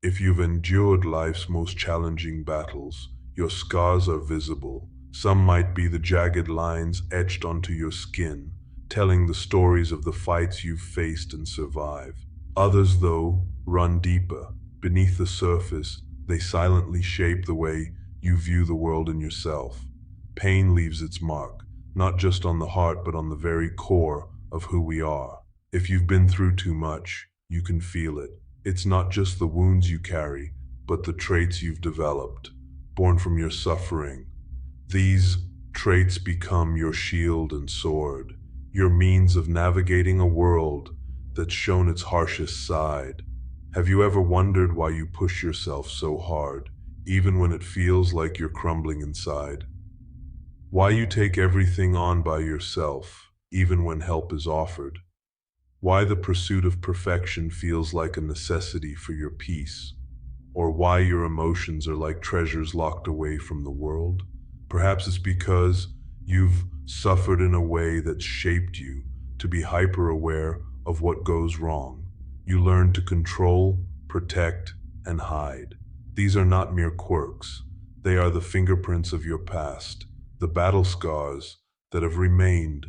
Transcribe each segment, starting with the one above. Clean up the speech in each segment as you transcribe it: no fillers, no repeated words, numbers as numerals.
If you've endured life's most challenging battles, your scars are visible. Some might be the jagged lines etched onto your skin, telling the stories of the fights you've faced and survived. Others, though, run deeper. Beneath the surface, they silently shape the way you view the world and yourself. Pain leaves its mark, not just on the heart, but on the very core of who we are. If you've been through too much, you can feel it. It's not just the wounds you carry, but the traits you've developed, born from your suffering. These traits become your shield and sword, your means of navigating a world that's shown its harshest side. Have you ever wondered why you push yourself so hard, even when it feels like you're crumbling inside? Why you take everything on by yourself, even when help is offered? Why the pursuit of perfection feels like a necessity for your peace? Or why your emotions are like treasures locked away from the world? Perhaps it's because you've suffered in a way that's shaped you to be hyper-aware of what goes wrong. You learn to control, protect, and hide. These are not mere quirks. They are the fingerprints of your past, the battle scars that have remained.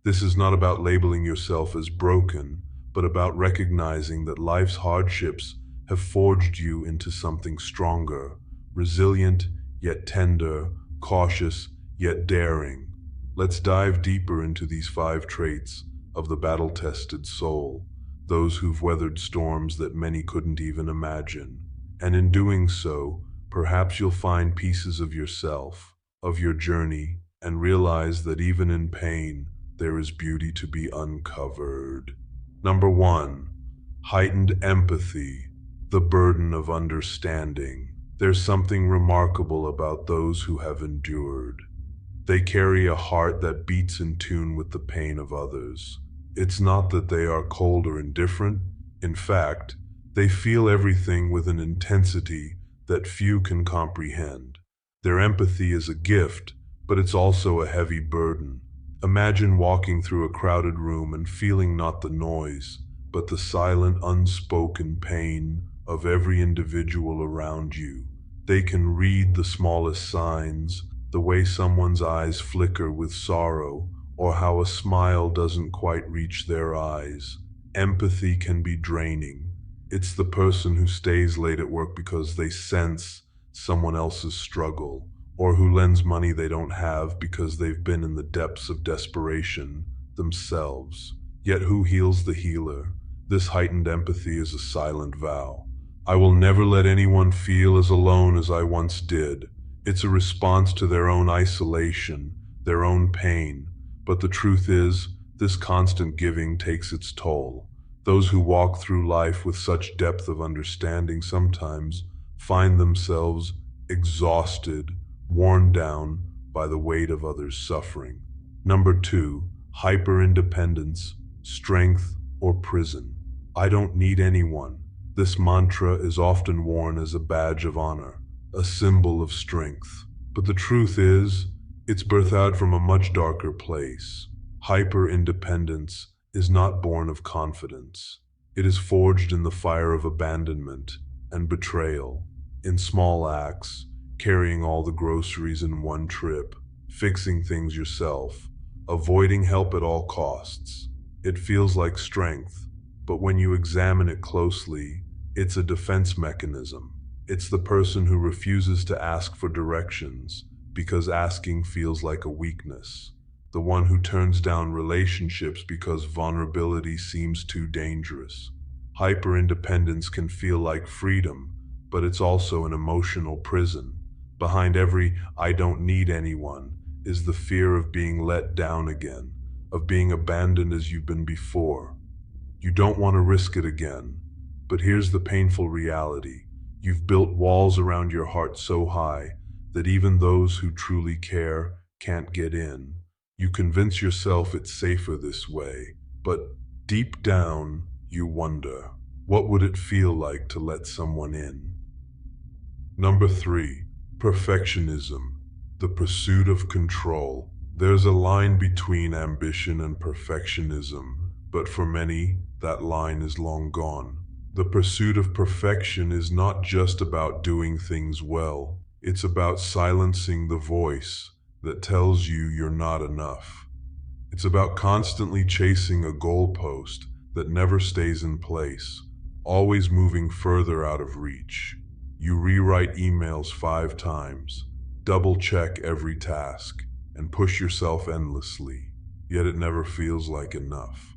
This is not about labeling yourself as broken, but about recognizing that life's hardships have forged you into something stronger, resilient yet tender, cautious yet daring. Let's dive deeper into these 5 traits of the battle-tested soul, those who've weathered storms that many couldn't even imagine. And in doing so, perhaps you'll find pieces of yourself, of your journey, and realize that even in pain, there is beauty to be uncovered. Number 1, heightened empathy, the burden of understanding. There's something remarkable about those who have endured. They carry a heart that beats in tune with the pain of others. It's not that they are cold or indifferent. In fact, they feel everything with an intensity that few can comprehend. Their empathy is a gift, but it's also a heavy burden. Imagine walking through a crowded room and feeling not the noise, but the silent, unspoken pain of every individual around you. They can read the smallest signs, the way someone's eyes flicker with sorrow, or how a smile doesn't quite reach their eyes. Empathy can be draining. It's the person who stays late at work because they sense someone else's struggle, or who lends money they don't have because they've been in the depths of desperation themselves. Yet who heals the healer? This heightened empathy is a silent vow. I will never let anyone feel as alone as I once did. It's a response to their own isolation, their own pain. But the truth is, this constant giving takes its toll. Those who walk through life with such depth of understanding sometimes find themselves exhausted, worn down by the weight of others' suffering. Number 2, hyper-independence, strength, or prison. I don't need anyone. This mantra is often worn as a badge of honor, a symbol of strength. But the truth is, it's birthed out from a much darker place. Hyper-independence is not born of confidence. It is forged in the fire of abandonment and betrayal, in small acts, carrying all the groceries in one trip, fixing things yourself, avoiding help at all costs. It feels like strength, but when you examine it closely, it's a defense mechanism. It's the person who refuses to ask for directions because asking feels like a weakness. The one who turns down relationships because vulnerability seems too dangerous. Hyper-independence can feel like freedom, but it's also an emotional prison. Behind every "I don't need anyone" is the fear of being let down again, of being abandoned as you've been before. You don't want to risk it again. But here's the painful reality. You've built walls around your heart so high that even those who truly care can't get in. You convince yourself it's safer this way, but deep down, you wonder, what would it feel like to let someone in? Number 3, perfectionism, the pursuit of control. There's a line between ambition and perfectionism, but for many, that line is long gone. The pursuit of perfection is not just about doing things well. It's about silencing the voice that tells you you're not enough. It's about constantly chasing a goalpost that never stays in place, always moving further out of reach. You rewrite emails 5 times, double-check every task, and push yourself endlessly, yet it never feels like enough.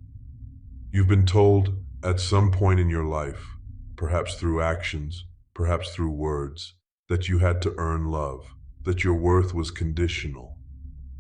You've been told at some point in your life, perhaps through actions, perhaps through words, that you had to earn love, that your worth was conditional.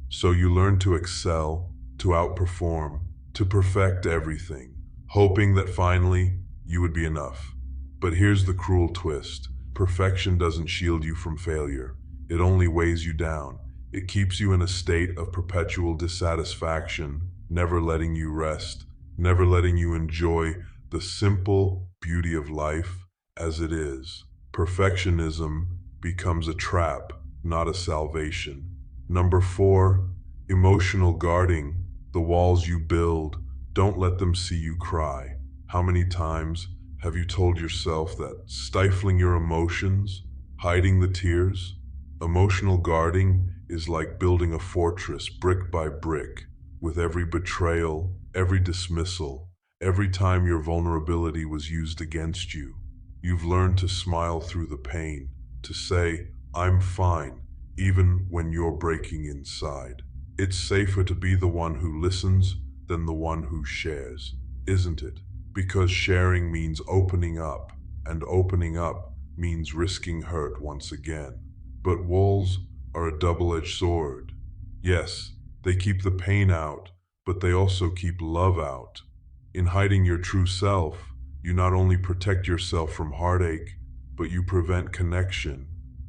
So you learned to excel, to outperform, to perfect everything, hoping that finally you would be enough. But here's the cruel twist. Perfection doesn't shield you from failure. It only weighs you down. It keeps you in a state of perpetual dissatisfaction, never letting you rest, never letting you enjoy the simple beauty of life as it is. Perfectionism becomes a trap, not a salvation. Number 4, emotional guarding. The walls you build, don't let them see you cry. How many times have you told yourself that stifling your emotions, hiding the tears? Emotional guarding is like building a fortress brick by brick, with every betrayal, every dismissal, every time your vulnerability was used against you. You've learned to smile through the pain, to say, "I'm fine," even when you're breaking inside. It's safer to be the one who listens than the one who shares, isn't it? Because sharing means opening up, and opening up means risking hurt once again. But walls are a double-edged sword. Yes, they keep the pain out, but they also keep love out. In hiding your true self, you not only protect yourself from heartache, but you prevent connection.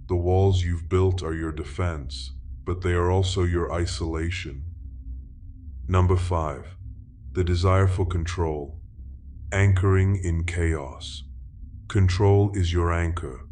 The walls you've built are your defense, but they are also your isolation. Number 5, the desire for control. Anchoring in chaos. Control is your anchor.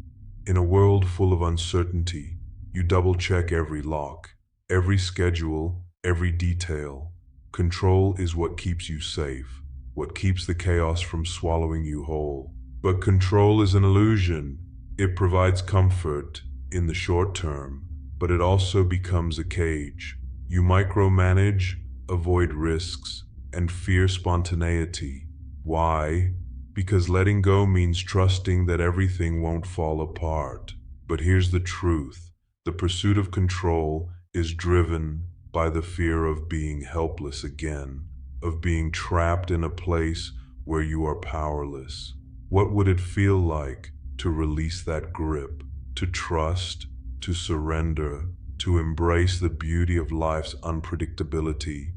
In a world full of uncertainty, you double-check every lock, every schedule, every detail. Control is what keeps you safe, what keeps the chaos from swallowing you whole. But control is an illusion. It provides comfort in the short term, but it also becomes a cage. You micromanage, avoid risks, and fear spontaneity. Why? Because letting go means trusting that everything won't fall apart. But here's the truth. The pursuit of control is driven by the fear of being helpless again, of being trapped in a place where you are powerless. What would it feel like to release that grip, to trust, to surrender, to embrace the beauty of life's unpredictability?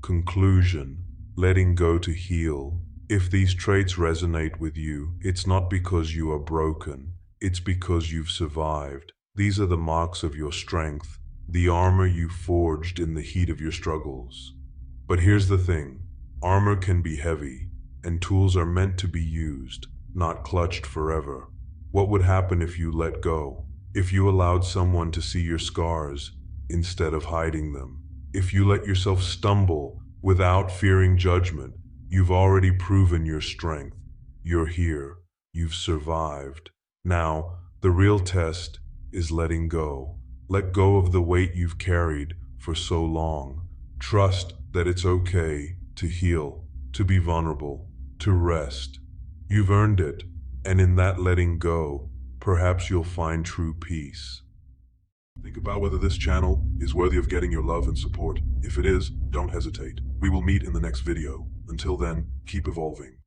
Conclusion: letting go to heal. If these traits resonate with you, it's not because you are broken, it's because you've survived. These are the marks of your strength, the armor you forged in the heat of your struggles. But here's the thing, armor can be heavy, and tools are meant to be used, not clutched forever. What would happen if you let go? If you allowed someone to see your scars instead of hiding them? If you let yourself stumble without fearing judgment? You've already proven your strength. You're here. You've survived. Now, the real test is letting go. Let go of the weight you've carried for so long. Trust that it's okay to heal, to be vulnerable, to rest. You've earned it, and in that letting go, perhaps you'll find true peace. Think about whether this channel is worthy of getting your love and support. If it is, don't hesitate. We will meet in the next video. Until then, keep evolving.